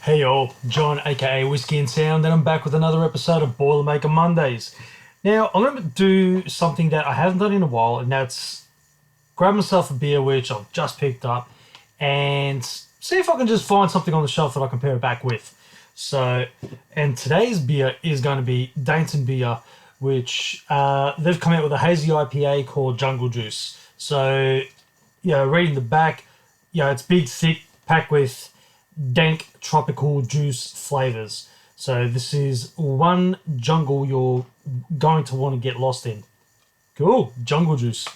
Hey y'all, John aka Whiskey and Sound, and I'm back with another episode of Boilermaker Mondays. Now, I'm going to do something that I haven't done in a while, and that's grab myself a beer which I've just picked up and see if I can just find something on the shelf that I can pair it back with. So, and today's beer is going to be Dainton Beer, which they've come out with a Hazy IPA called Jungle Juice. So, reading the back, it's big, thick, packed with dank tropical juice flavors. So this is one jungle you're going to want to get lost in. Cool, jungle juice.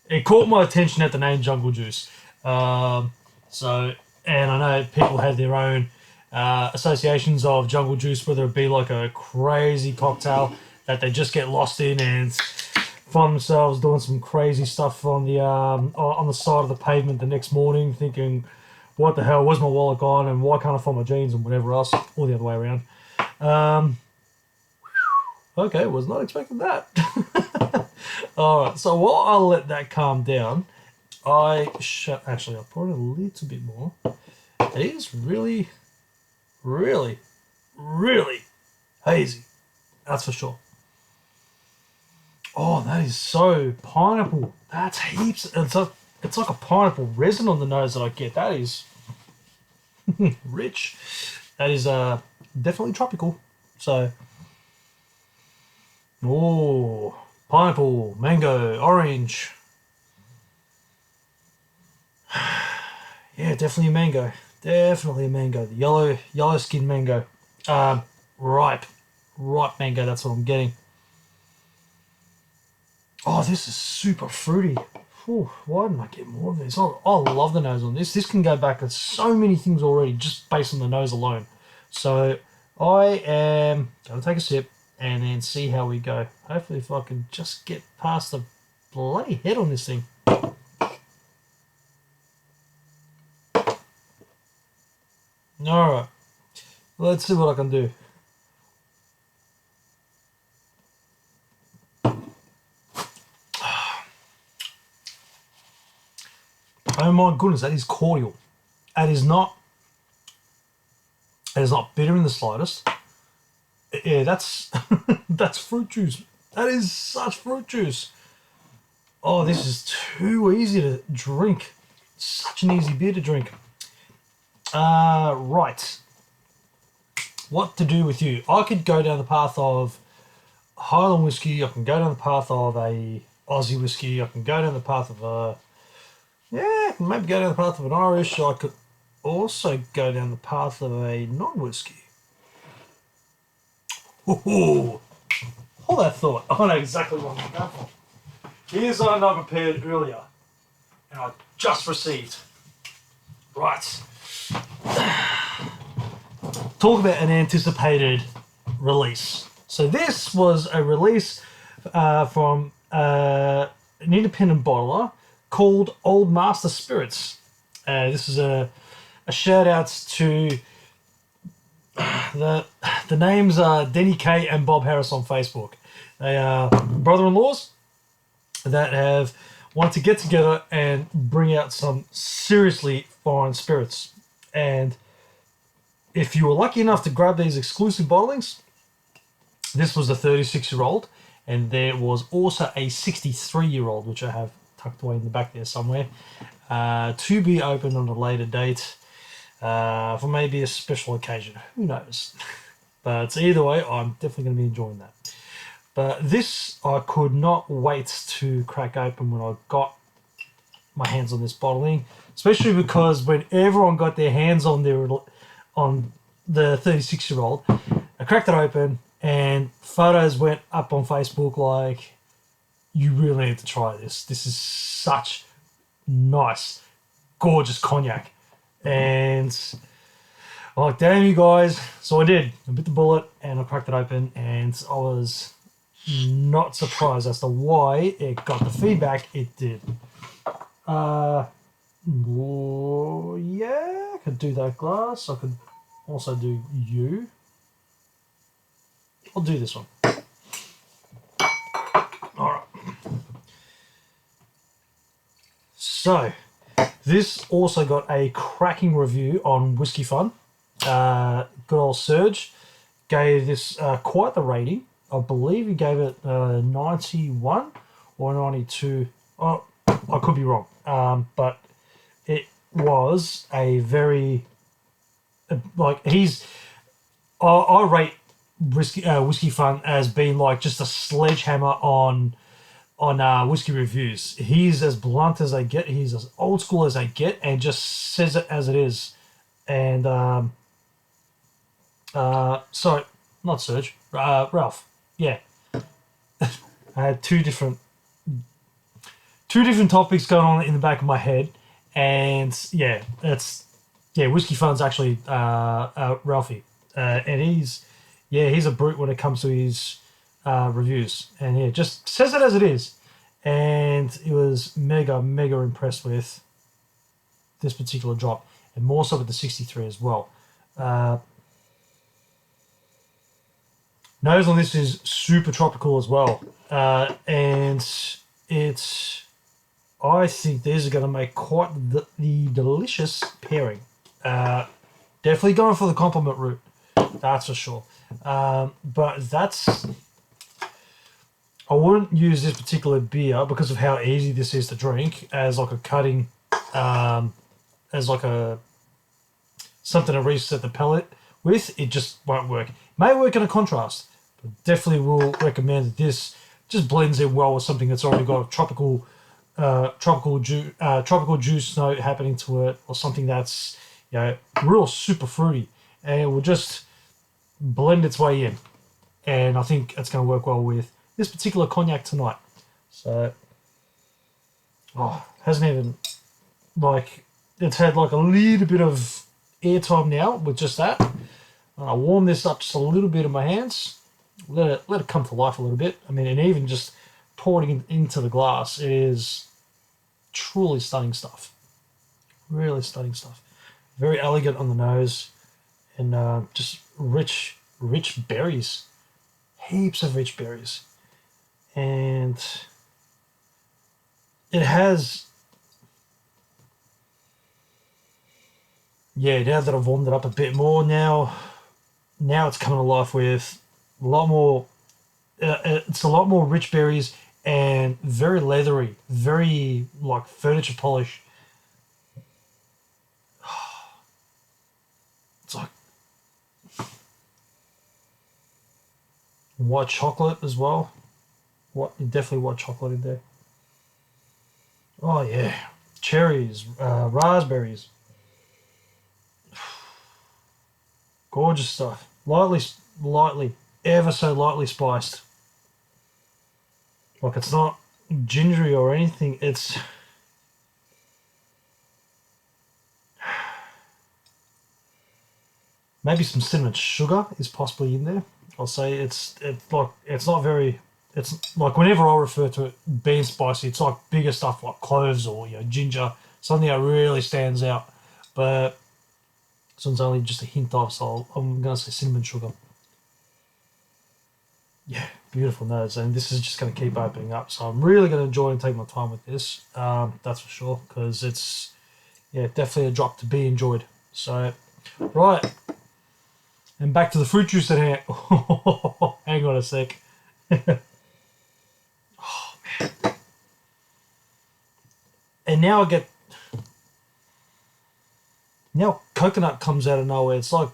It caught my attention at the name Jungle Juice. And I know people have their own associations of jungle juice, whether it be like a crazy cocktail that they just get lost in and find themselves doing some crazy stuff on the side of the pavement the next morning, thinking, what the hell, where's my wallet gone, and why can't I find my jeans and whatever else, or the other way around. Okay, was not expecting that. Alright, so while I'll let that calm down, I'll pour it a little bit more. It is really, really, really hazy. That's for sure. Oh, that is so pineapple. That's heaps. It's like a pineapple resin on the nose that I get. That is rich. That is definitely tropical. So, pineapple, mango, orange. Yeah, definitely a mango. Definitely a mango. The yellow skin mango. Ripe mango. That's what I'm getting. Oh, this is super fruity. Why didn't I get more of this? I love the nose on this. This can go back at so many things already just based on the nose alone. So I am going to take a sip and then see how we go. Hopefully if I can just get past the bloody head on this thing. Alright. Let's see what I can do. Oh my goodness, that is cordial. That is not bitter in the slightest. Yeah, that's that's fruit juice. That is such fruit juice. Oh, this is too easy to drink. Such an easy beer to drink. Right. What to do with you? I could go down the path of Highland whiskey. I can go down the path of a Aussie whiskey. I can go down the path of maybe go down the path of an Irish. I could also go down the path of a non-whiskey. Hold that thought. I know exactly what I'm going for. Here's something I prepared earlier, and I just received. Right. Talk about an anticipated release. So this was a release from an independent bottler called Old Master Spirits. This is a shout out to the names are Denny K and Bob Harris on Facebook. They are brother-in-laws that have wanted to get together and bring out some seriously fine spirits. And if you were lucky enough to grab these exclusive bottlings, this was a 36-year-old, and there was also a 63-year-old, which I have tucked away in the back there somewhere, to be opened on a later date for maybe a special occasion. Who knows? But either way, I'm definitely going to be enjoying that. But this, I could not wait to crack open when I got my hands on this bottling, especially because when everyone got their hands on the 36-year-old, I cracked it open and photos went up on Facebook like, you really need to try this. This is such nice, gorgeous cognac. And I'm like, damn you guys. So I did. I bit the bullet and I cracked it open, and I was not surprised as to why it got the feedback it did. I could do that glass. I could also do you. I'll do this one. Alright. So, this also got a cracking review on Whiksy Fun. good old Serge gave this quite the rating. I believe he gave it 91 or 92. Oh, I could be wrong. But it was a very like he's. I rate Whiskey Fun as being like just a sledgehammer on whiskey reviews. He's as blunt as they get. He's as old school as they get, and just says it as it is. And sorry, not Serge, Ralph. Yeah, I had two different topics going on in the back of my head, and Whiskey Fun's actually Ralphie, and he's a brute when it comes to his reviews, and yeah, just says it as it is, and he was mega impressed with this particular drop, and more so with the 63 as well. Nose on this is super tropical as well, and I think these are going to make quite the delicious pairing. Definitely going for the compliment route, that's for sure. But I wouldn't use this particular beer because of how easy this is to drink as like a cutting, as like a something to reset the palate with. It just won't work. It may work in a contrast, but definitely will recommend that this just blends in well with something that's already got a tropical juice note happening to it, or something that's real super fruity, and it will just blend its way in. And I think it's going to work well with this particular cognac tonight. So, hasn't even it's had like a little bit of airtime now with just that. I warm this up just a little bit in my hands, let it come to life a little bit. I mean, and even just pouring it into the glass, it is truly stunning stuff. Really stunning stuff. Very elegant on the nose, and just rich berries. Heaps of rich berries. And it has, now that I've warmed it up a bit more, now it's coming to life with a lot more, it's a lot more rich berries and very leathery, very like furniture polish. It's like white chocolate as well. Definitely white chocolate in there. Oh yeah, cherries, raspberries, gorgeous stuff. Lightly, ever so lightly spiced. Like it's not gingery or anything. It's maybe some cinnamon sugar is possibly in there. I'll say it's not very. It's like whenever I refer to it being spicy, it's like bigger stuff like cloves or ginger, something that really stands out. But this one's only just a hint of, so I'm gonna say cinnamon sugar. Yeah, beautiful nose, and this is just going to keep opening up. So I'm really going to enjoy and take my time with this. That's for sure, because it's definitely a drop to be enjoyed. So right, and back to the fruit juice at hand. Hang on a sec. Oh man! And now coconut comes out of nowhere. It's like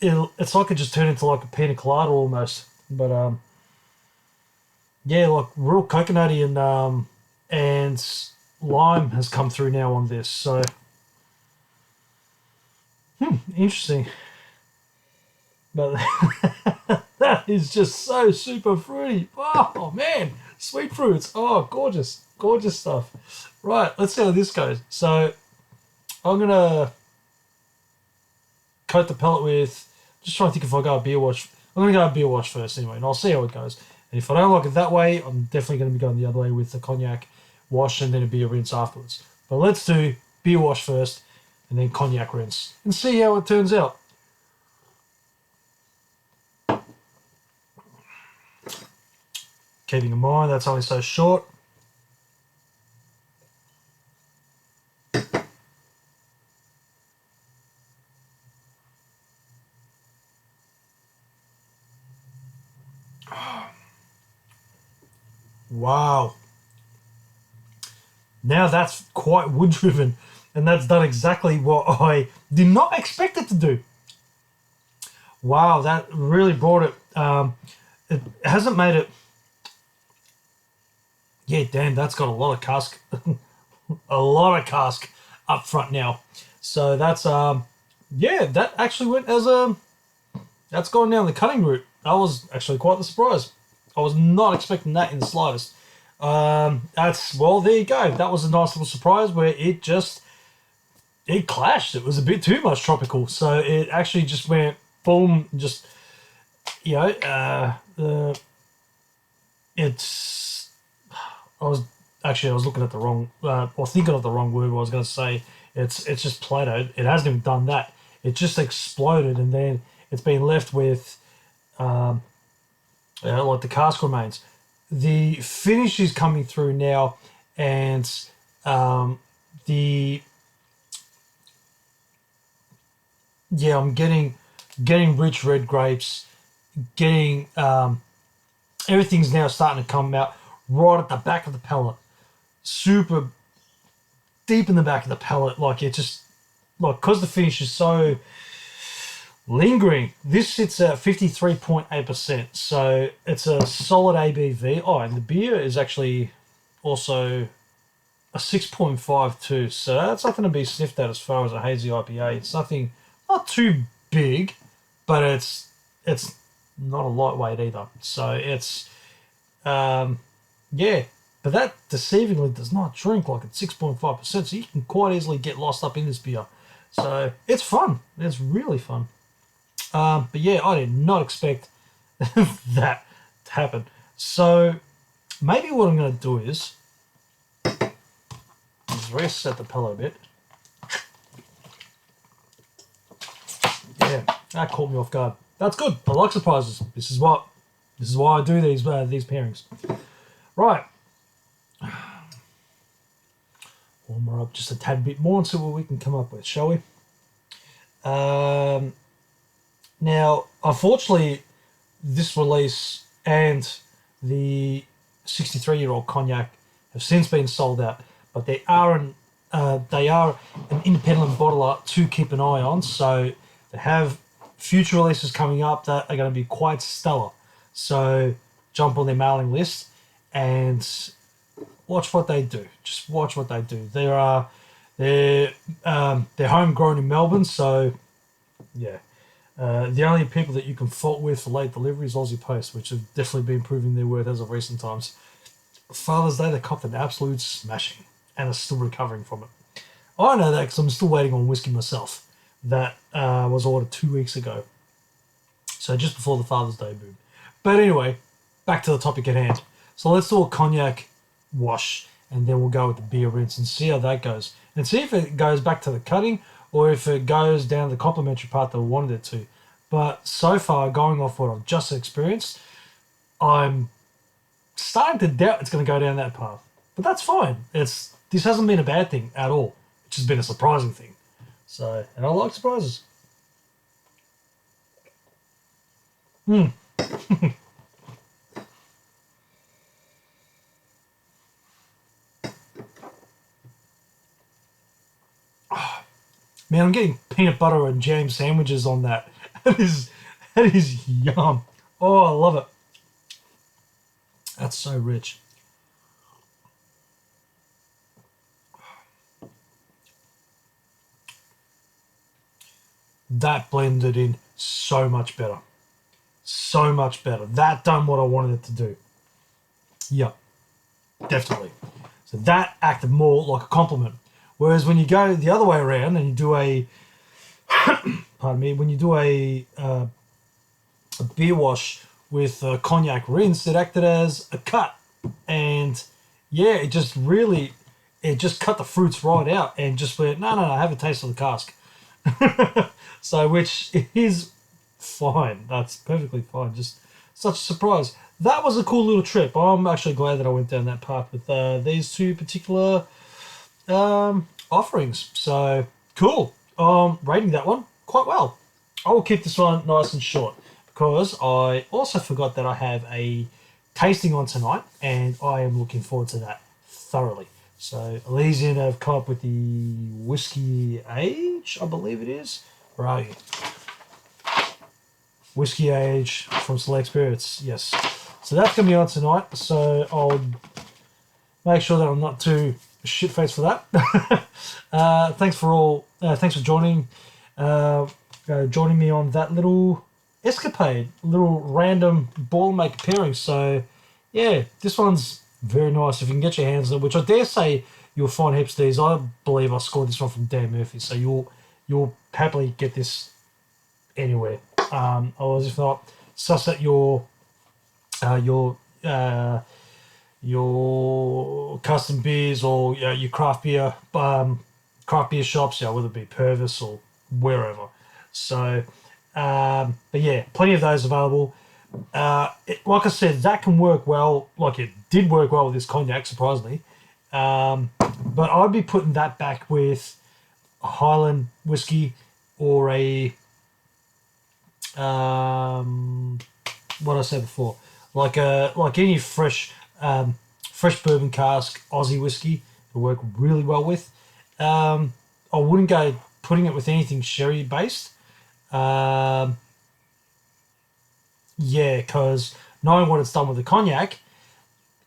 it just turned into like a pina colada almost, but like real coconutty and lime has come through now on this. So, interesting. But that is just so super fruity. Oh man, sweet fruits. Oh, gorgeous stuff. Right, let's see how this goes. So, I'm gonna coat the pellet with. Just trying to think if I go a beer wash. I'm gonna go a beer wash first anyway, and I'll see how it goes. And if I don't like it that way, I'm definitely going to be going the other way with the cognac wash and then a beer rinse afterwards. But let's do beer wash first and then cognac rinse and see how it turns out. Keeping in mind that's only so short. Wow. Now that's quite wood driven, and that's done exactly what I did not expect it to do. Wow, that really brought it. It hasn't made it. Yeah, damn, that's got a lot of cask, a lot of cask up front now. So that's yeah, that actually went as a. That's gone down the cutting route. That was actually quite the surprise. I was not expecting that in the slightest. That's well, there you go. That was a nice little surprise where it clashed. It was a bit too much tropical, so it actually just went boom. Just you know, it's. I was looking at the wrong, or thinking of the wrong word. What I was going to say. It's just plateaued. It hasn't even done that. It just exploded, and then it's been left with, like the cask remains. The finish is coming through now, and the I'm getting rich red grapes, getting everything's now starting to come out right at the back of the palate, super deep in the back of the palate. Like it just because the finish is so lingering. This sits at 53.8%, so it's a solid ABV. Oh, and the beer is actually also a 6.52, so that's nothing to be sniffed at as far as a hazy IPA. It's nothing, not too big, but it's not a lightweight either. So it's yeah, but that deceivingly does not drink like it's 6.5%, so you can quite easily get lost up in this beer. So it's fun. It's really fun. But yeah, I did not expect that to happen. So maybe what I'm going to do is reset the palate a bit. Yeah, that caught me off guard. That's good. I like surprises. This is why I do these pairings. Right. Warm her up just a tad bit more and see what we can come up with, shall we? Now, unfortunately, this release and the 63-year-old cognac have since been sold out, but they are an independent bottler to keep an eye on. So they have future releases coming up that are going to be quite stellar. So jump on their mailing list and watch what they do. Just watch what they do. They're homegrown in Melbourne, so yeah. The only people that you can fault with for late delivery is Aussie Post, which have definitely been proving their worth as of recent times. Father's Day, they copped an absolute smashing and are still recovering from it. I know that because I'm still waiting on whiskey myself. That was ordered 2 weeks ago. So just before the Father's Day boom. But anyway, back to the topic at hand. So let's do a cognac wash, and then we'll go with the beer rinse and see how that goes. And see if it goes back to the cutting or if it goes down the complementary part that we wanted it to. But so far, going off what I've just experienced, I'm starting to doubt it's going to go down that path. But that's fine. This hasn't been a bad thing at all. It's just been a surprising thing. So, and I like surprises. Man, I'm getting peanut butter and jam sandwiches on that. That is yum. Oh, I love it. That's so rich. That blended in so much better. So much better. That done what I wanted it to do. Yep, definitely. So that acted more like a compliment. Whereas when you go the other way around and you do a, pardon me, when you do a beer wash with a cognac rinse, it acted as a cut. And yeah, it just cut the fruits right out and just went, no, have a taste of the cask. So, which is fine. That's perfectly fine. Just such a surprise. That was a cool little trip. I'm actually glad that I went down that path with these two particular offerings. So, cool. Rating that one quite well. I will keep this one nice and short because I also forgot that I have a tasting on tonight, and I am looking forward to that thoroughly. So Elysian have come up with the Whiskey Age, I believe it is. Where are you? Whiskey Age from Select Spirits, yes. So that's going to be on tonight, so I'll make sure that I'm not too shit-faced for that. Thanks for joining me on that little escapade, little random Boilermaker pairing. So, yeah, this one's very nice if you can get your hands on it, which I dare say you'll find heaps of these. I believe I scored this one from Dan Murphy, so you'll happily get this anywhere. Or if not, suss at your custom beers or your craft beer shops, whether it be Purvis or wherever. So, but yeah, plenty of those available. Like I said, that can work well. Like it did work well with this cognac, surprisingly. But I'd be putting that back with a Highland whiskey or a what I said before, like any fresh bourbon cask Aussie whiskey will work really well with. I wouldn't go putting it with anything sherry based. Because knowing what it's done with the cognac,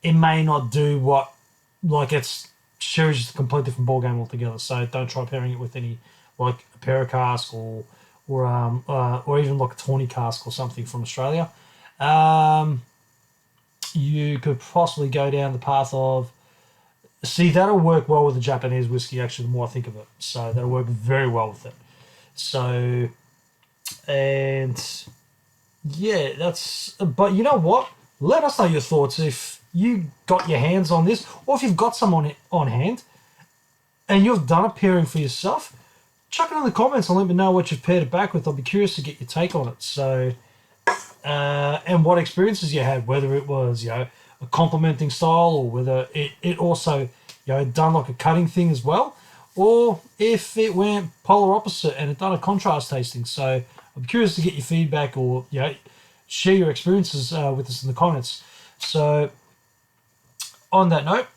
it may not do what, like it's sherry's just a complete different ballgame altogether. So don't try pairing it with any like a Para cask or even like a Tawny cask or something from Australia. You could possibly go down the path of, see, that'll work well with the Japanese whiskey, actually, the more I think of it. So that'll work very well with it. So, and yeah, but you know what? Let us know your thoughts if you got your hands on this, or if you've got some on hand and you've done a pairing for yourself. Chuck it in the comments and let me know what you've paired it back with. I'll be curious to get your take on it. So, and what experiences you had, whether it was, a complementing style or whether it also, done like a cutting thing as well, or if it went polar opposite and it done a contrast tasting. So I'm curious to get your feedback or, share your experiences with us in the comments. So on that note,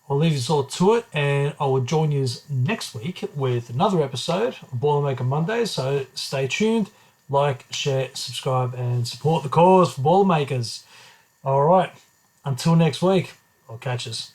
I'll leave you all to it, and I will join you next week with another episode of Boilermaker Monday. So stay tuned, like, share, subscribe, and support the cause for Boilermakers. All right, until next week, I'll catch us.